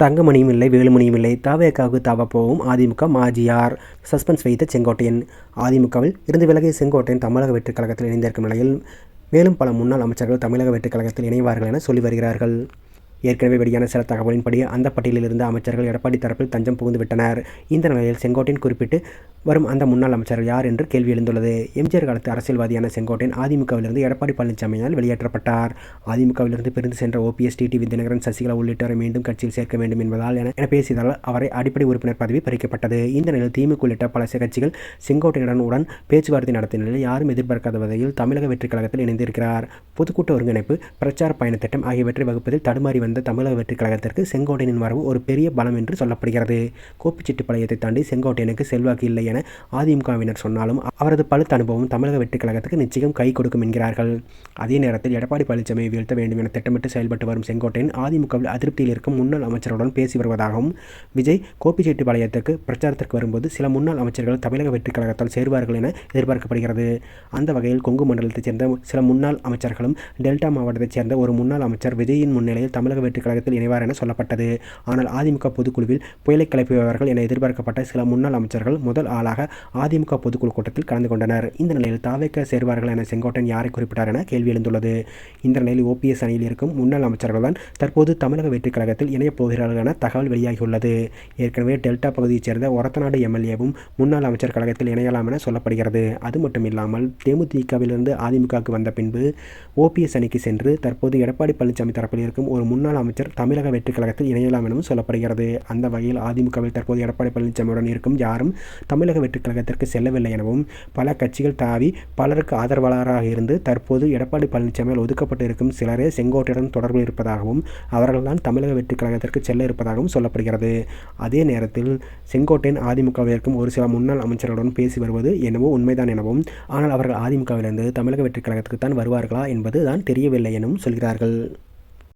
தங்கமணியும் இல்லை, வேலுமணியும் இல்லை. தவேகாவுக்கு தாவ போகும் அதிமுக மாஜியார்? சஸ்பென்ஸ் வைத்த செங்கோட்டையன். அதிமுகவில் இருந்து விலகிய செங்கோட்டையன் தமிழக வெற்றிக் கழகத்தில் இணைந்திருக்கும் நிலையில் மேலும் பல முன்னாள் அமைச்சர்கள் தமிழக வெற்றிக் கழகத்தில் இணைவார்கள் என சொல்லி வருகிறார்கள். ஏற்கனவே வெளியான சில தகவலின்படி அந்த பட்டியலில் இருந்த அமைச்சர்கள் எடப்பாடி தரப்பில் தஞ்சம் புகுந்து விட்டனர். இந்த நிலையில் செங்கோட்டையன் குறிப்பிட்டு வரும் அந்த முன்னாள் அமைச்சர் யார் என்று கேள்வி எழுந்துள்ளது. எம்ஜிஆர் காலத்து அரசியல்வாதியான செங்கோட்டையன் அதிமுகவிலிருந்து எடப்பாடி பழனிசாமியால் வெளியேற்றப்பட்டார். அதிமுகவிலிருந்து பிரிந்து சென்ற ஓபிஎஸ், டிடிவி தினகரன், சசிகலா உள்ளிட்டோரை மீண்டும் கட்சியில் சேர்க்க வேண்டும் என்பதால் என பேசியதால் அவரை அடிப்படை உறுப்பினர் பதவி பறிக்கப்பட்டது. இந்த நிலையில் திமுக உள்ளிட்ட பல கட்சிகள் செங்கோட்டையனுடன் பேச்சுவார்த்தை நடத்திய நிலையில் யாரும் எதிர்பார்க்காத வகையில் தமிழக வெற்றிக் கழகத்தில் இணைந்திருக்கிறார். பொதுக்கூட்ட ஒருங்கிணைப்பு, பிரச்சார பயண திட்டம் ஆகியவற்றை வகுப்பதில் தடுமாறி வந்த தமிழக வெற்றிக் கழகத்திற்கு செங்கோட்டையனின் வரவு ஒரு பெரிய பலம் என்று சொல்லப்படுகிறது. கோபிச்செட்டிப்பாளையத்தை தாண்டி செங்கோட்டையனுக்கு செல்வாக்கு இல்லை என அதிமுகவினர் சொன்னாலும் அவரது பழுத்த அனுபவம் தமிழக வெற்றிக் கழகத்துக்கு நிச்சயம் கை கொடுக்கும் என்கிறார்கள். அதே நேரத்தில் எடப்பாடி பழனிசாமியை வீழ்த்த வேண்டும் என திட்டமிட்டு செயல்பட்டு வரும் செங்கோட்டையன் அதிமுகவில் அதிருப்தியில் இருக்கும் முன்னாள் அமைச்சருடன் பேசி வருவதாகவும், விஜய் கோபிச்செட்டிப்பாளையத்துக்கு பிரச்சாரத்திற்கு வரும்போது சில முன்னாள் அமைச்சர்கள் தமிழக வெற்றிக் கழகத்தால் சேருவார்கள் என எதிர்பார்க்கப்படுகிறது. அந்த வகையில் கொங்கு மண்டலத்தைச் சேர்ந்த சில முன்னாள் அமைச்சர்களும், டெல்டா மாவட்டத்தைச் சேர்ந்த ஒரு முன்னாள் அமைச்சர் விஜயின் முன்னிலையில் தமிழக வெற்றிக் கழகத்தில் இணைவார் என சொல்லப்பட்டது. ஆனால் அதிமுக பொதுக்குழுவில் புயலை கிளப்பியவர்கள் என எதிர்பார்க்கப்பட்ட சில முன்னாள் அமைச்சர்கள் முதல் ஆளாக அதிமுக பொதுக்குழு கூட்டத்தில் கலந்து கொண்டனர். இந்த நிலையில் தாவேக சேர்வார்கள் என செங்கோட்டையன் யாரை குறிப்பிட்டார் என கேள்வி எழுந்துள்ளது. இந்த நிலையில் ஓபிஎஸ் அணியில் இருக்கும் முன்னாள் அமைச்சர்கள் தான் தற்போது தமிழக வெற்றிக் கழகத்தில் இணையப் போகிறார்கள் என தகவல் வெளியாகியுள்ளது. ஏற்கனவே டெல்டா பகுதியைச் சேர்ந்த ஒரத்தநாடு எம்எல்ஏவும் முன்னாள் அமைச்சர் கழகத்தில் இணையலாம் என சொல்லப்படுகிறது. அது மட்டுமில்லாமல் தேமுதிகவிலிருந்து அதிமுகவுக்கு வந்த பின்பு ஓபிஎஸ் அணிக்கு சென்று தற்போது எடப்பாடி பழனிசாமி தரப்பில் இருக்கும் ஒரு முன்னாள் அமைச்சர் தமிழக வெற்றிக் கழகத்தில் இணையலாம் எனவும் சொல்லப்படுகிறது. அந்த வகையில் அதிமுகவில் தற்போது எடப்பாடி பழனிசாமியுடன் இருக்கும் யாரும் தமிழக வெற்றிக் கழகத்திற்கு செல்லவில்லை எனவும், பல கட்சிகள் தாவி பலருக்கு ஆதரவாளராக இருந்து தற்போது எடப்பாடி பழனிசாமியால் ஒதுக்கப்பட்டு இருக்கும் சிலரே செங்கோட்டையுடன் தொடர்பில் இருப்பதாகவும், அவர்கள்தான் தமிழக வெற்றிக் கழகத்திற்கு செல்ல இருப்பதாகவும் சொல்லப்படுகிறது. அதே நேரத்தில் செங்கோட்டையன் அதிமுகவில் இருக்கும் ஒரு சில முன்னாள் அமைச்சர்களுடன் பேசி வருவது என்னவோ உண்மைதான் எனவும், ஆனால் அவர்கள் அதிமுகவிலிருந்து தமிழக வெற்றிக் கழகத்துக்கு தான் வருவார்களா என்பது தான் தெரியவில்லை எனவும் சொல்கிறார்கள்.